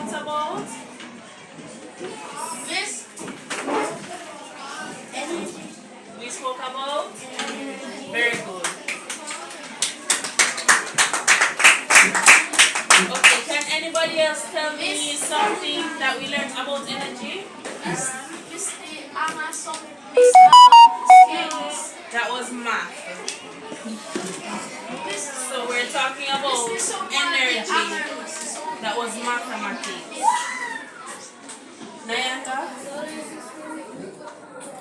talked about? This energy. We spoke about? Very good. Okay, can anybody else tell me something that we learned about energy? That was math. So we're talking about energy. That was mathematics. Nayanta?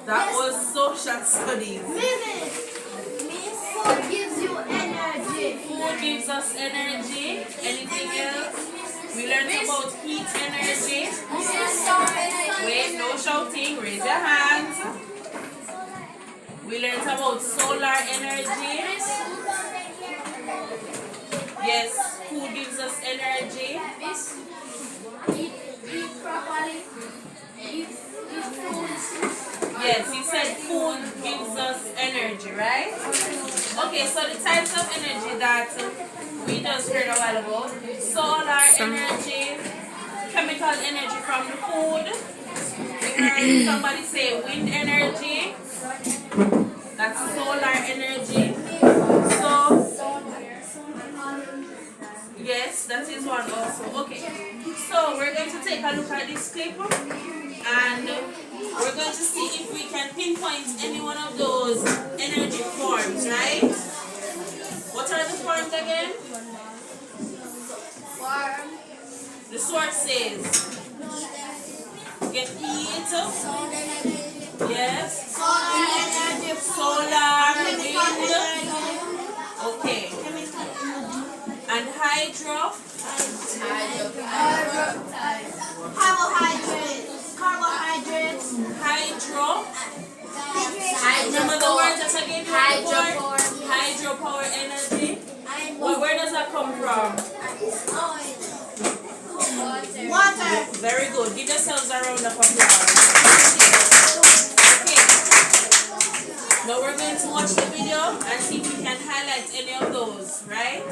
That was social studies. Food gives you energy. Food gives us energy. Anything else? We learned about heat energy. Wait, no shouting. Raise your hands. We learned about solar energy. Yes, food gives us energy. Eat properly. Eat food. Yes, you said food gives us energy, right? Okay, so the types of energy that we just heard a while ago: solar energy, chemical energy from the food. We heard somebody say wind energy. That's solar energy. So yes, that is one also. Okay, so we're going to take a look at this clip and we're going to see if we can pinpoint any one of those energy forms, right? What are the forms again? The source says get heat. Yes. Solar, wind. Okay. And hydro. Carbohydrates. Hydro. Remember the words that I gave you before? Hydropower energy. Where does that come from? Water. Very good. Give yourselves a round of applause. Okay. Now we're going to watch the video and see if we can highlight any of those, right?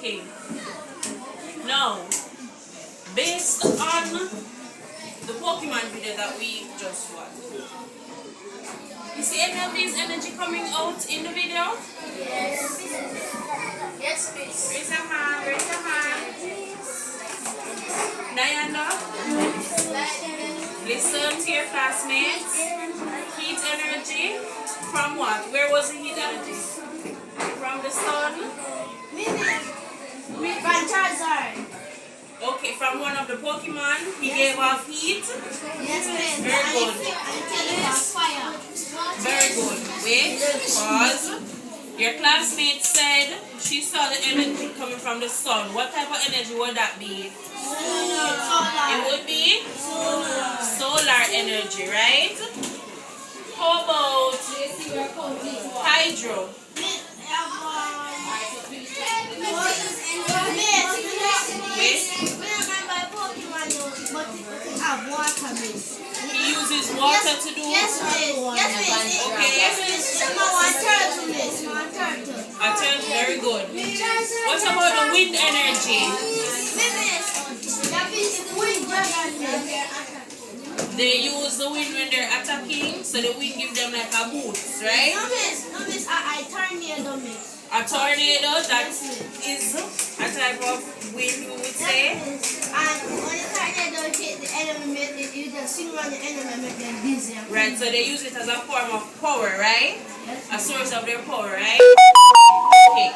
Okay. Now, based on the Pokemon video that we just watched, you see any of these energy coming out in the video? Yes. Yes, please. Raise your hand, raise your hand. Nayanda, listen to your classmates. Heat energy from what? Where was the heat energy? From the sun? From Charizard. Okay, from one of the Pokemon. He gave off heat. Yes, miss. Very good. I'm telling you, fire. Very good. Wait, pause. Your classmate said she saw the energy coming from the sun. What type of energy would that be? It would be solar energy, right? How about hydro? He uses water to do. Yes, miss. Yes, miss. Okay. A turtle, very good. What about the wind energy? They use the wind when they're attacking, so the wind gives them like a boost, right? No, miss. I tornado, miss. A tornado, that is a type of wind, we would say. And when the tornado hit the enemy, you just swing around the enemy and make them dizzy. Right, so they use it as a form of power, right? A source of their power, right? Okay.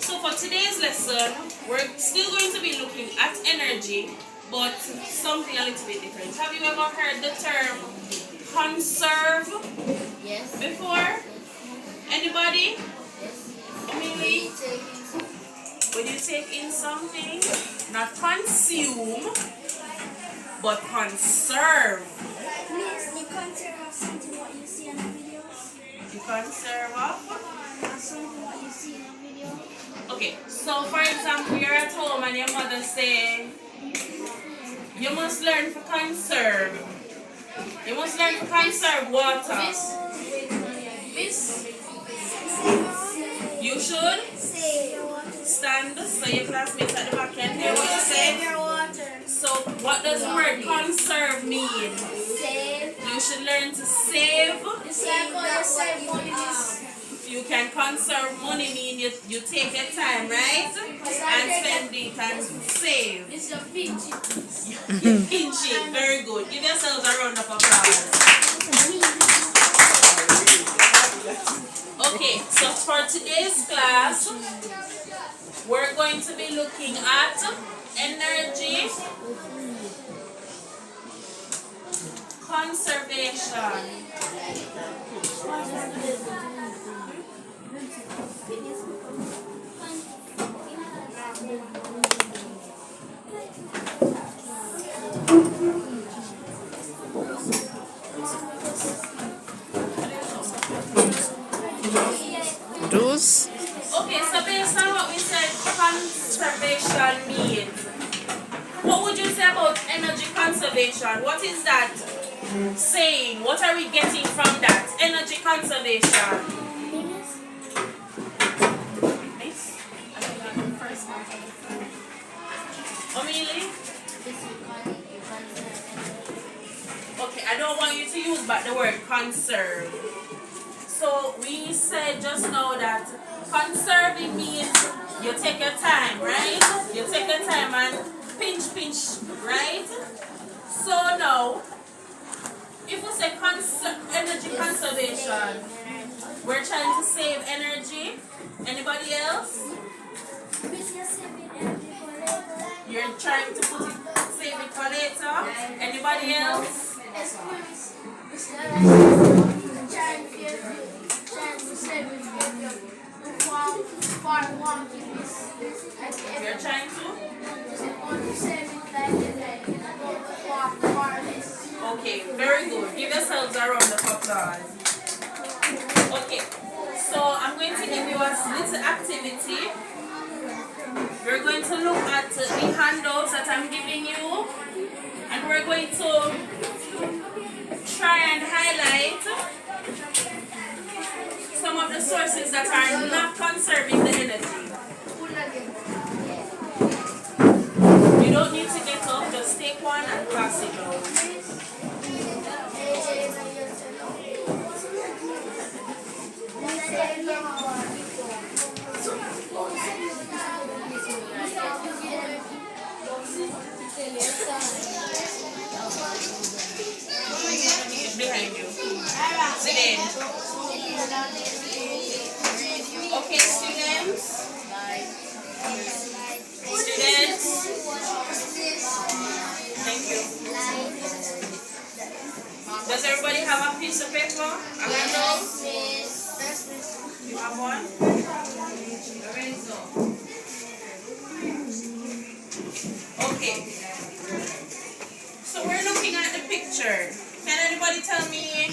So for today's lesson, we're still going to be looking at energy, but something a little bit different. Have you ever heard the term conserve Yes. before? Anybody? Yes. Amelie? When you take in something, not consume, but conserve. Miss, you conserve something what you see in the videos? You conserve of? Something what you see in the video? Okay, so for example, you're at home and your mother say, you must learn to conserve. You must learn to conserve water. Miss. You should stand so your classmates at the back can hear what you say. So what does the word conserve mean? Save. You should learn to save. Save money. You can conserve money mean you take your time, right? And spend it and save. It's a pinch. You pinch it. Very good. Give yourselves a round of applause. Okay, so for today's class, we're going to be looking at energy conservation. Those? Okay, so based on what we said conservation means, what would you say about energy conservation? What is that saying? What are we getting from that? Energy conservation. Miss? I think I'm the first one. Amelie? Okay, I don't want you to use but the word conserve. So we said just now that conserving means you take your time, right? You take your time and pinch, right? So now, if we say energy conservation, we're trying to save energy. Anybody else? You're trying to save it for later. Anybody else? You're trying to? Okay, very good. Give yourselves a round of applause. Okay, so I'm going to give you a little activity. We're going to look at the handouts that I'm giving you, and we're going to try and highlight some of the sources that are not conserving the energy. You don't need to get up, just take one and pass it down. Behind you. Sit in. Okay, students. Students. Thank you. Does everybody have a piece of paper? A random? You have one? Alright, so. Okay. So we're looking at the picture. Can anybody tell me?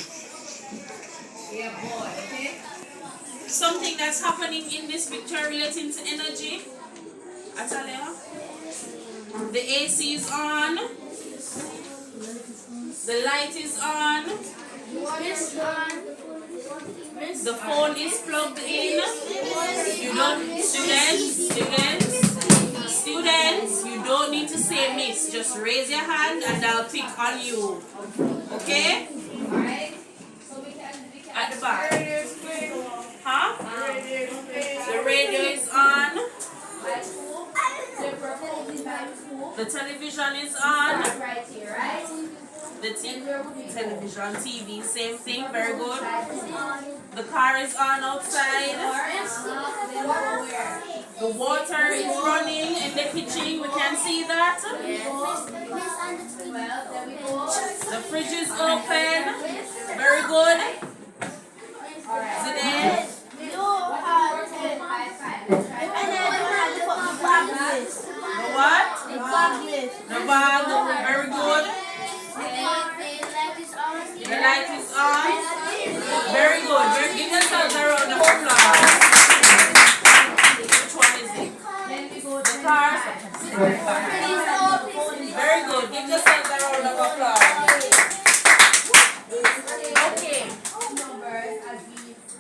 Yeah, boy. Okay. Something that's happening in this picture relating to energy? Atalia? The AC is on. The light is on. The phone is plugged in. You don't, students, you don't need to say miss. Just raise your hand and I'll pick on you. Okay? At the back. Huh? The radio is on. The television is on. The television, TV, same thing, very good. The car is on outside. The water is running in the kitchen, we can see that. The fridge is open, very good. Zidane. The what? The bag, very good. The light is on. Very good. Give yourselves a round of applause. Which one is it? The car. Very good. Give yourselves a round of applause. Okay.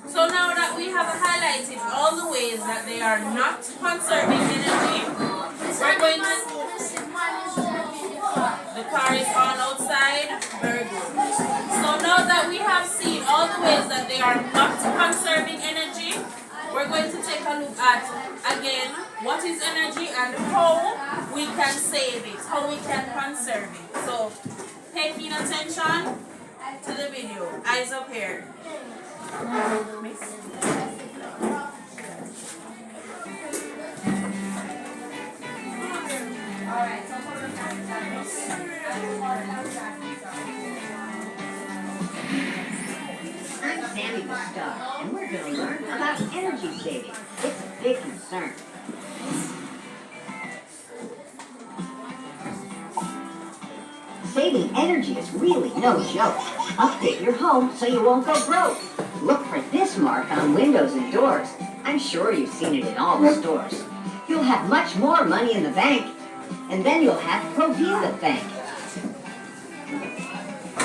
So now that we have highlighted all the ways that they are not conserving energy, we're going to... The car is on outside. Very good. So now that we have seen all the ways that they are not conserving energy, we're going to take a look at, again, what is energy and how we can save it, how we can conserve it. So, pay keen attention to the video. Eyes up here. I'm Sammy the Star, and we're going to learn about energy saving. It's a big concern. Saving energy is really no joke. Update your home so you won't go broke. Look for this mark on windows and doors. I'm sure you've seen it in all the stores. You'll have much more money in the bank, and then you'll have Provia to thank.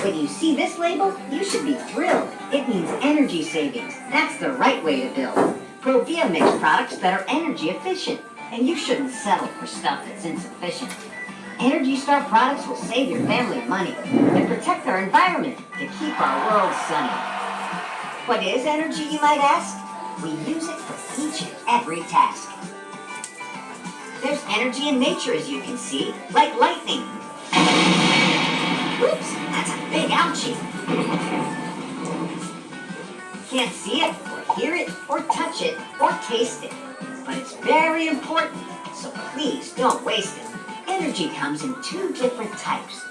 When you see this label, you should be thrilled. It means energy savings. That's the right way to build. Provia makes products that are energy efficient, and you shouldn't settle for stuff that's insufficient. Energy Star products will save your family money and protect our environment to keep our world sunny. What is energy, you might ask? We use it for each and every task. There's energy in nature, as you can see, like lightning. Whoops, that's a big ouchie. Can't see it, or hear it, or touch it, or taste it. But it's very important, so please don't waste it. Energy comes in two different types.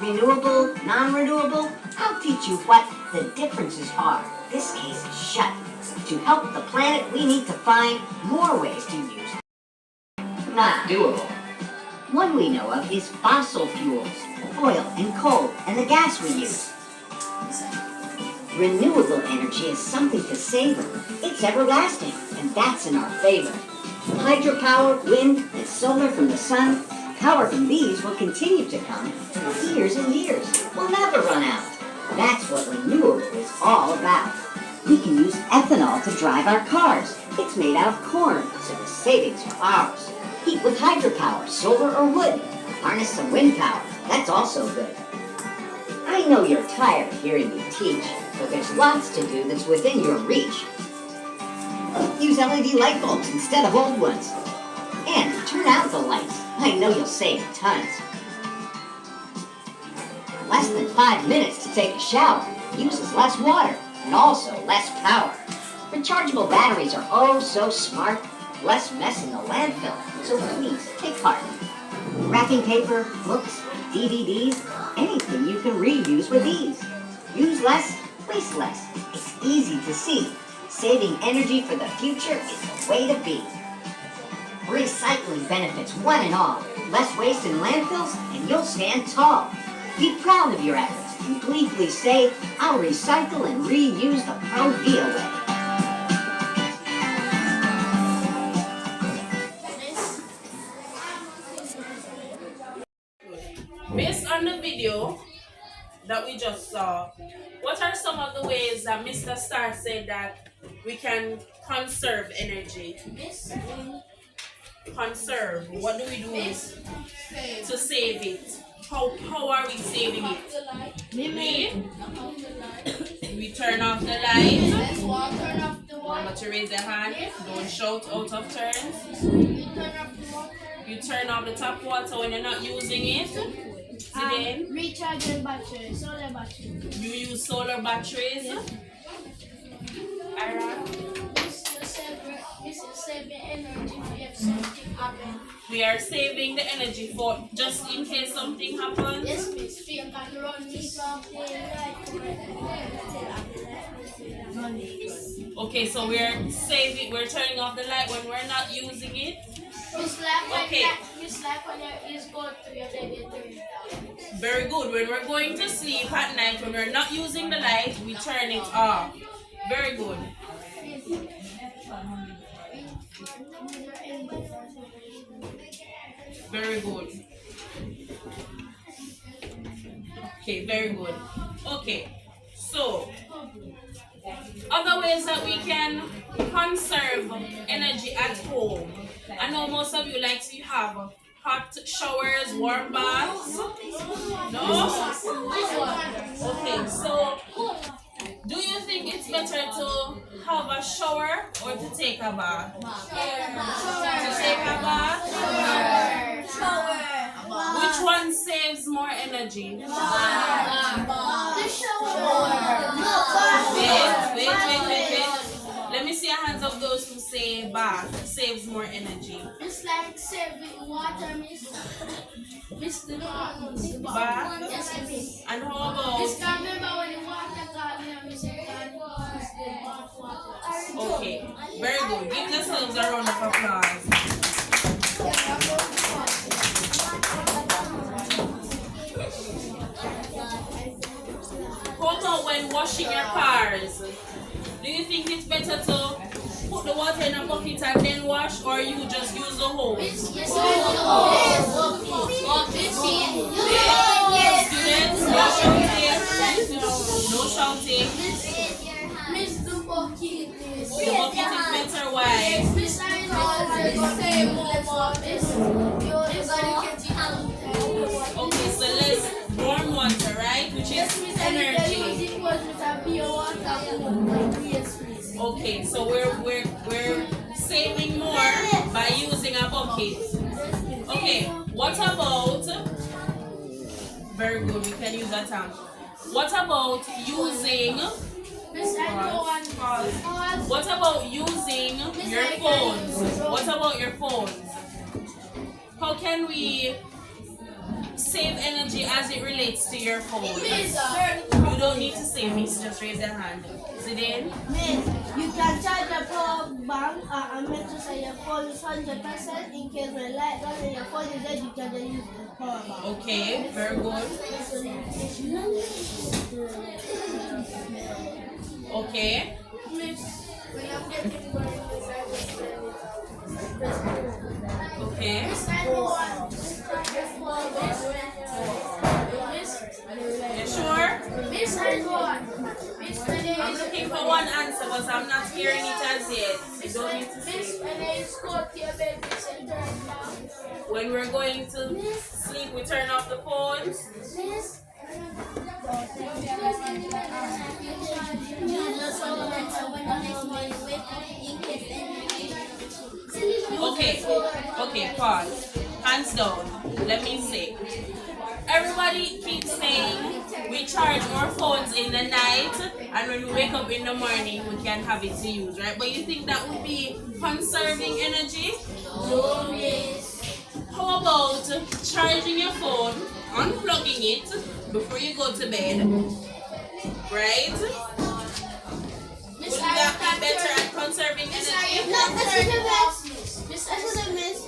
Renewable, non-renewable. I'll teach you what the differences are. This case is shut. To help the planet, we need to find more ways to use it. Not doable. One we know of is fossil fuels, oil and coal, and the gas we use. Renewable energy is something to savor. It's everlasting, and that's in our favor. Hydropower, wind, and solar from the sun, power from these will continue to come for years and years. We'll never run out. That's what renewable is all about. We can use ethanol to drive our cars. It's made out of corn, so the savings are ours. Heat with hydropower, solar or wood. Harness some wind power. That's also good. I know you're tired of hearing me teach, but there's lots to do that's within your reach. Use LED light bulbs instead of old ones. And turn out the lights. I know you'll save tons. less than 5 minutes to take a shower, uses less water, and also less power. Rechargeable batteries are oh so smart, less mess in the landfill, so please take heart. Wrapping paper, books, DVDs, anything you can reuse with ease. Use less, waste less. It's easy to see. Saving energy for the future is the way to be. Recycling benefits one and all. Less waste in landfills and you'll stand tall. Be proud of your efforts and gleefully say, I'll recycle and reuse the Provia way. Based on the video that we just saw, what are some of the ways that Mr. Star said that we can conserve energy? Conserve. What do we do to save it? How are we saving it? We turn off the light. Remember to raise your hand. Don't shout out of turns. You turn off the tap water when you're not using it. Recharging batteries, solar batteries. You use solar batteries. Ira? This is saving energy if something happens. We are saving the energy for just in case something happens. Yes, miss. We can run this off the light. Okay, so we're saving, we're turning off the light when we're not using it. It's like when Okay. it's like when you go to your bed, you turn it down. Very good. When we're going to sleep at night, when we're not using the light, we turn it off. Very good. Very good. Okay, very good. Okay, so other ways that we can conserve energy at home. I know most of you like to have hot showers, warm baths. No? Okay, so do you think it's better to have a shower or to take a bath? To take a bath? Which one saves more energy? The shower. Wait. Let me see a hands of those who say bath saves more energy. It's like saving water, miss. The Bath? Yes, miss. And how about? Miss, can remember when the water got me, miss, the bath water. Okay, very good. Give yourselves a round of applause. How about when washing your cars? Do you think it's better to put the water in a bucket and then wash, or you just use the hose? Yes, Students, no shouting. No shouting. Miss, the bucket is. The bucket is better. Why? Miss, I know save more, miss. Okay, so let's warm water, right? Which is energy. Okay, so we're saving more by using a bucket. Okay, what about? Very good. We can use a tank. What about using? What about using your phones? What about your phones? How can we save energy as it relates to your phone? You don't need to say miss, just raise your hand. Zidane? Miss, you can charge your power bank and make sure that your phone is 100% in case when light goes and your phone is dead, you can just use the power bank. Okay, very good. Okay. Miss, when I'm getting worried, Okay. Miss, I know what. You sure? Miss, I know what. Miss, I'm looking for one answer, but I'm not hearing it as yet. You don't need to Miss, say. when I go to your bed, miss, and turn it down. When we're going to sleep, we turn off the phones. Miss, Okay, pause. Hands down. Let me say. Everybody keep saying we charge our phones in the night, and when we wake up in the morning, we can have it to use, right? But you think that would be conserving energy? No, miss. How about charging your phone, unplugging it before you go to bed, right? Wouldn't that be better at conserving energy? No, this is the best. This is the miss.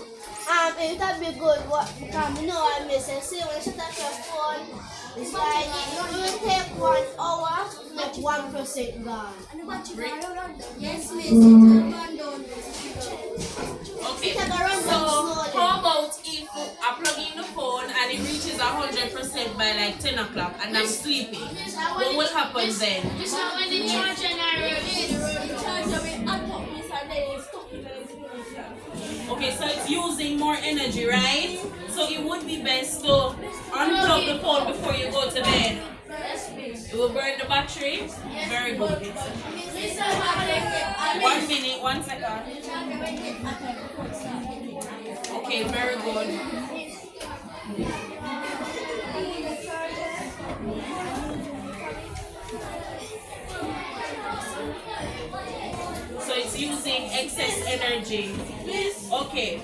It would be good. What? Because you know I miss. I see when you shut off your phone, it's like it will take 1 hour to make 1% gone. Yes, miss. Okay. It can run down So slowly. how about if I plug in the phone and it reaches 100% by like 10 o'clock and I'm sleeping? What will happen then? This is when the charger and the charger will unlock this and then it's stuck in the Okay, so it's using more energy, right? So it would be best to unplug the phone before you go to bed. It will burn the battery. Very good. 1 minute, 1 second. Okay, very good. So it's using excess energy. Okay.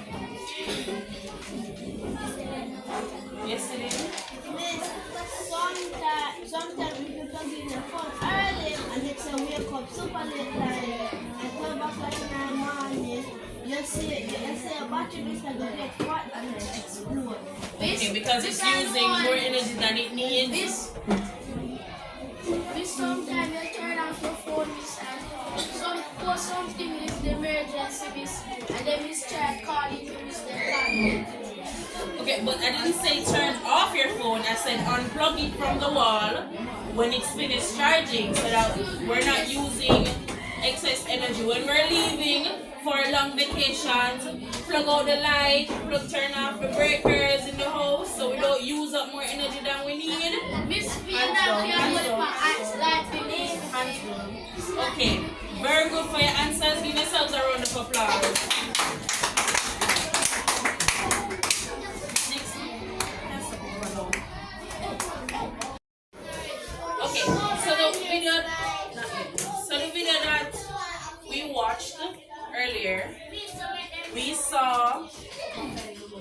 Yes, it is. Sometimes if you plug in your phone early and it's a wake up super late like at 12 o'clock in the morning, you see your battery is going to get hot and then explode. Okay, because it's using more energy than it needs. This sometimes you turn off your phone, miss, and for something is the emergency, miss, and then miss try calling you, miss, they call you. Okay, but I didn't say turn off your phone. I said unplug it from the wall when it's finished charging so that we're not using excess energy. When we're leaving for long vacations, plug out the light, turn off the breakers in the house so we don't use up more energy than we need. Miss, we are not going for acts like we need. Okay, very good for your answers. Give yourselves a round of applause. Okay, so the video that we watched earlier, we saw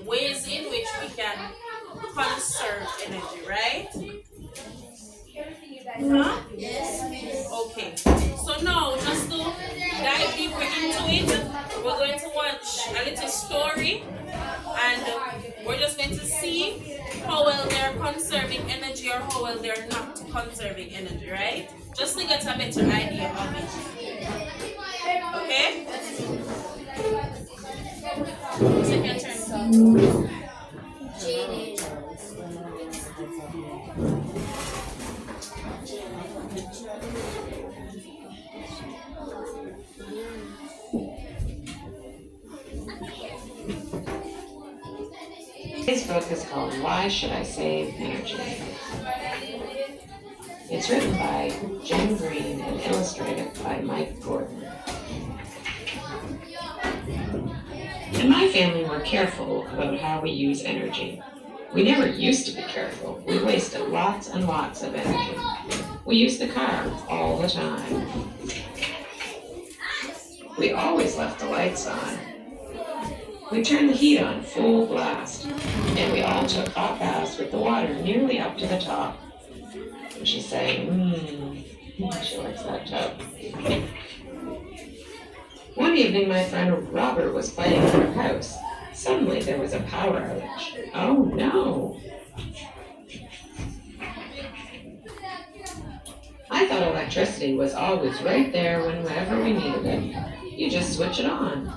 ways in which we can conserve energy, right? Huh? Yes, miss. Okay, so now just to dive deeper into it, we're going to watch a little story and we're just going to see how well they're conserving energy or how well they're not conserving energy, right? Just to get a better idea of it. Okay? Second turn. Today's book is called Why Should I Save Energy? It's written by Jen Green and illustrated by Mike Gordon. In my family, we're careful about how we use energy. We never used to be careful. We wasted lots and lots of energy. We use the car all the time. We always left the lights on. We turned the heat on full blast, and we all took hot baths with the water nearly up to the top. And she said, she likes that tub. One evening, my friend Robert was playing in her house. Suddenly, there was a power outage. Oh no! I thought electricity was always right there whenever we needed it. You just switch it on.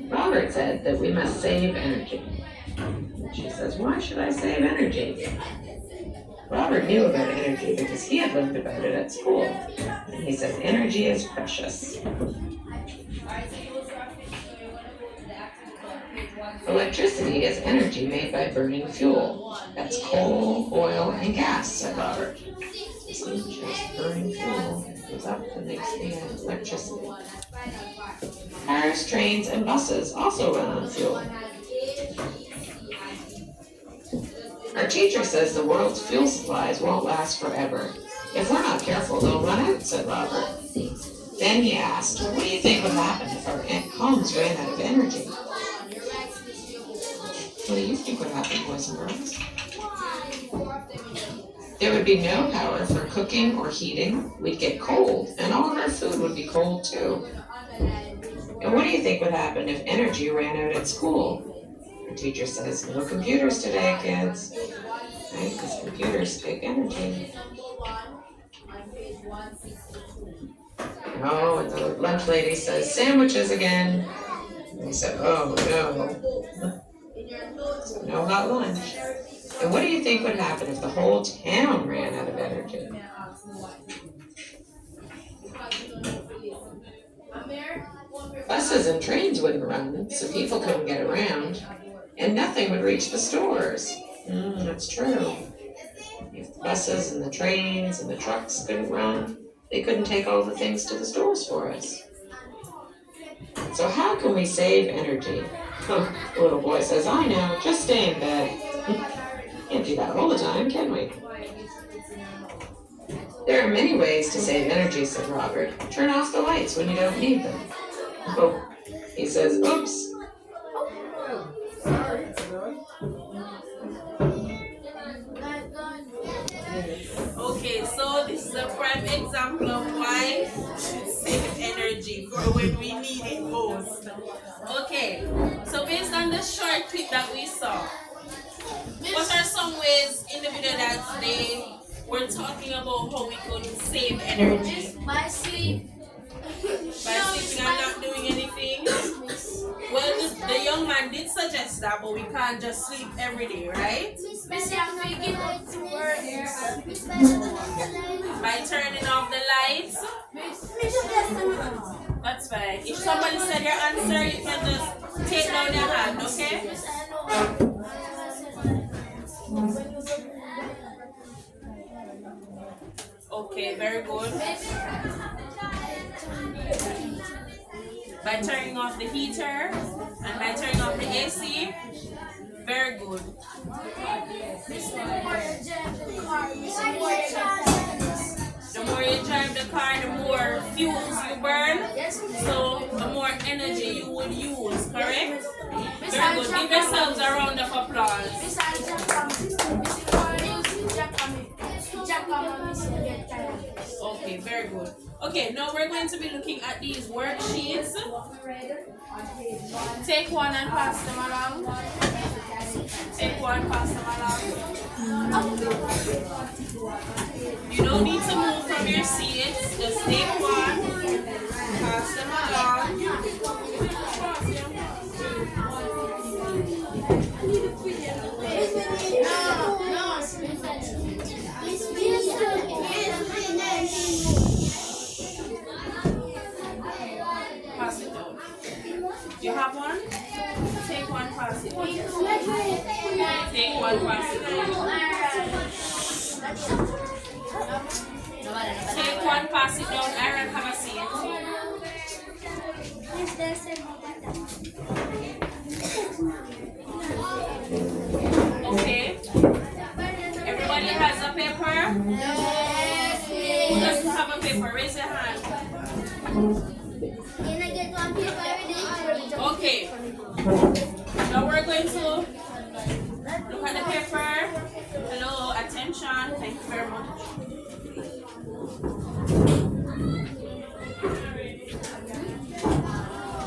Robert said that we must save energy. She says, why should I save energy? Robert knew about energy because he had learned about it at school. And he says, energy is precious. Electricity is energy made by burning fuel. That's coal, oil, and gas, said Robert. See, just burning fuel goes up and makes the electricity. Cars, trains, and buses also run on fuel. teacher says the world's fuel supplies won't last forever. If we're not careful, they'll run out, said Robert. Then he asked, what do you think would happen if our homes ran out of energy? What do you think would happen, boys and girls? There would be no power for cooking or heating. We'd get cold, and all of our food would be cold too. And what do you think would happen if energy ran out at school? The teacher says, no computers today, kids. Right? Because computers take energy. Oh, and the lunch lady says, sandwiches again. And he said, oh no. No hot lunch. And what do you think would happen if the whole town ran out of energy? Buses and trains wouldn't run, so people couldn't get around, and nothing would reach the stores. That's true. If the buses and the trains and the trucks couldn't run, they couldn't take all the things to the stores for us. So how can we save energy? The little boy says, I know, just stay in bed. Can't do that all the time, can we? There are many ways to save energy, said Robert. Turn off the lights when you don't need them. Oh, he says, oops. Okay, so this is a prime example of why we should save energy for when we need it most. Okay, so based on the short clip that we saw, what are some ways in the video that they were talking about how we could save energy? By sleep. By sleeping and not doing anything? Well, the young man did suggest that, but we can't just sleep every day, right? By turning off the lights? That's fine. If somebody said your answer, you can just take down your hand, okay? Okay, very good. By turning off the heater and by turning off the AC. Very good. The more you drive the car, the more fuels you burn. So the more energy you would use, correct? Very good. Give yourselves a round of applause. Okay, very good. Okay, now we're going to be looking at these worksheets. Take one and pass them along. Take one, pass them along. You don't need to move from your seats. Just take one, pass them along. Pass it down. You have one? Take one, pass it down. Take one, pass it down. Take one, pass it down. Aaron, have a seat. Okay. Everybody has a paper? Yes. Who doesn't have a paper? Raise your hand. Can I get one paper already? Okay. Now we're going to look at the paper. Hello, attention. Thank you very much.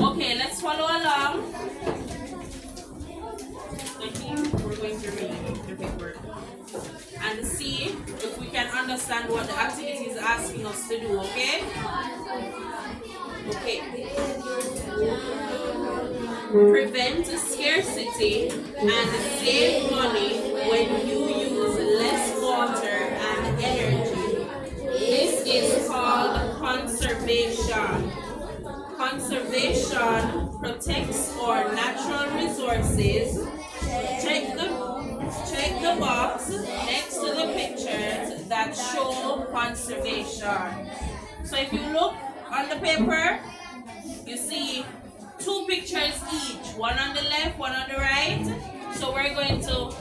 Okay, let's follow along. We're going to read the paper and see if we can understand what the activity is asking us to do, okay? Okay. Prevent scarcity and save money when you use less water and energy. This is called conservation. Conservation protects our natural resources. Check the box next to the pictures that show conservation. So if you look on the paper, you see two pictures each, one on the left, one on the right. So we're going to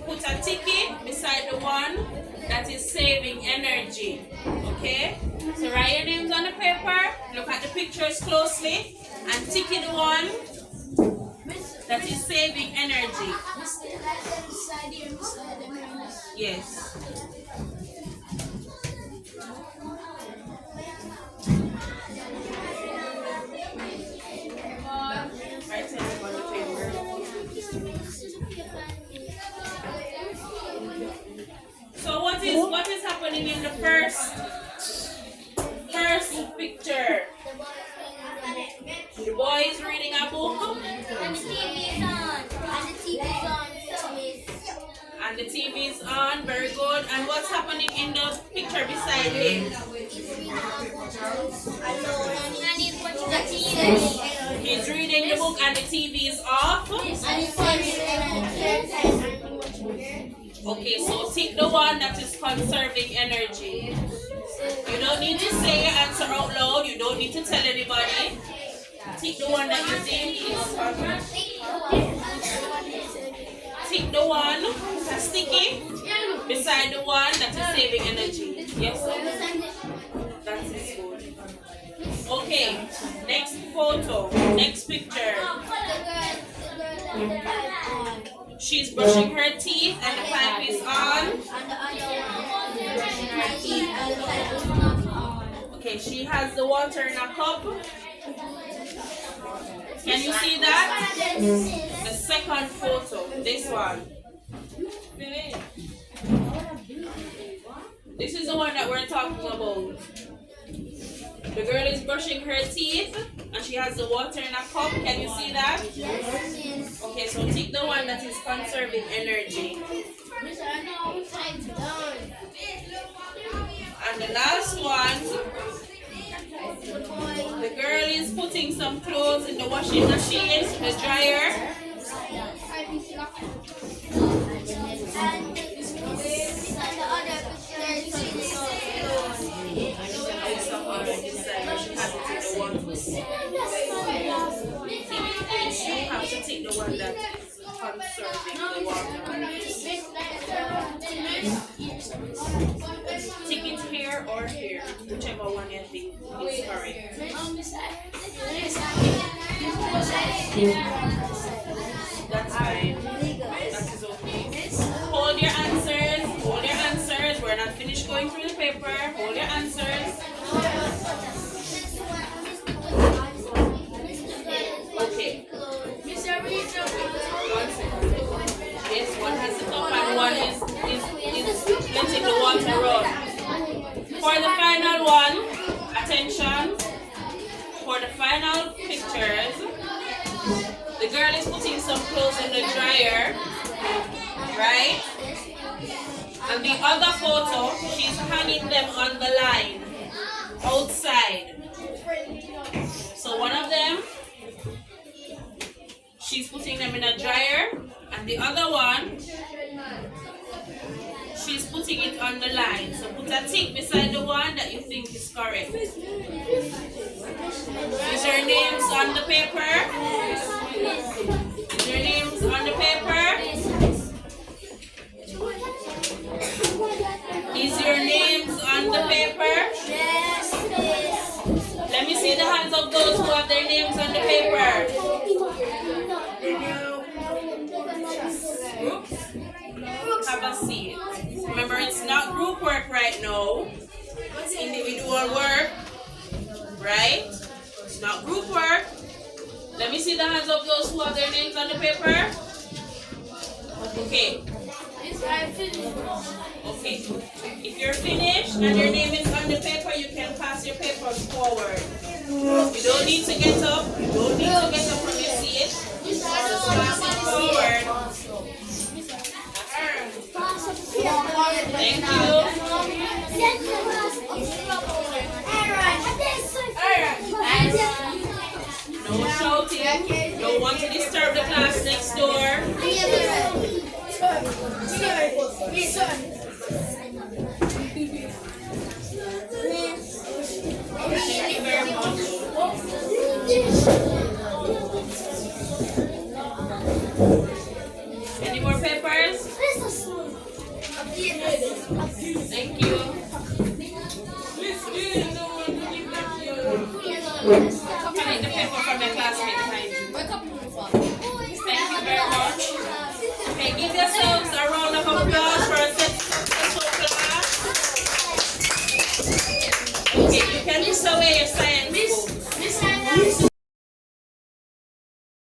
put a ticket beside the one that is saving energy. Okay? So write your names on the paper, look at the pictures closely, and tick the one that is saving energy. Yes. Write your name on the paper. So what is happening in the first picture? The boy is reading a book. And the TV is on. And the TV is on. Very good. And what's happening in the picture beside him? He's reading the book and the TV is off. Okay, so tick the one that is conserving energy. You don't need to say your answer out loud. You don't need to tell anybody. Tick the one that you think is tick the one that's sticky beside the one that is saving energy. Yes, sir? That is good. Okay, next photo, next picture. She's brushing her teeth and the pipe is on. Okay, she has the water in a cup. Can you see that? The second photo, this one. This is the one that we're talking about. The girl is brushing her teeth and she has the water in a cup. Can you see that? Okay, so take the one that is conserving energy. And the last one, the girl is putting some clothes in the washing machine, the dryer. You have to take the one that is conserving the water. Take it here or here, whichever one you think is correct. That's fine. That is okay. Hold your answers. Hold your answers. We're not finished going through the paper. Hold your answers. Okay. Yes, one has the cup and one is letting the water run. For the final one, attention. For the final pictures, the girl is putting some clothes in the dryer, right? And the other photo, she's hanging them on the line outside. So one of them, she's putting them in a dryer, and the other one, she's putting it on the line. So put a tick beside the one that you think is correct. Is your names on the paper? Is your names on the paper? Is your names on the paper? Yes, Let me see the hands of those who have their names on the paper. Have a seat. Remember, it's not group work right now. It's individual work. Right? It's not group work. Let me see the hands of those who have their names on the paper. Okay. Okay. If you're finished and your name is on the paper, you can pass your papers forward. You don't need to get up. You don't need to get up from your seat. Just pass it forward. Thank you. No shouting. Don't want to disturb the class next door. Thank you very much.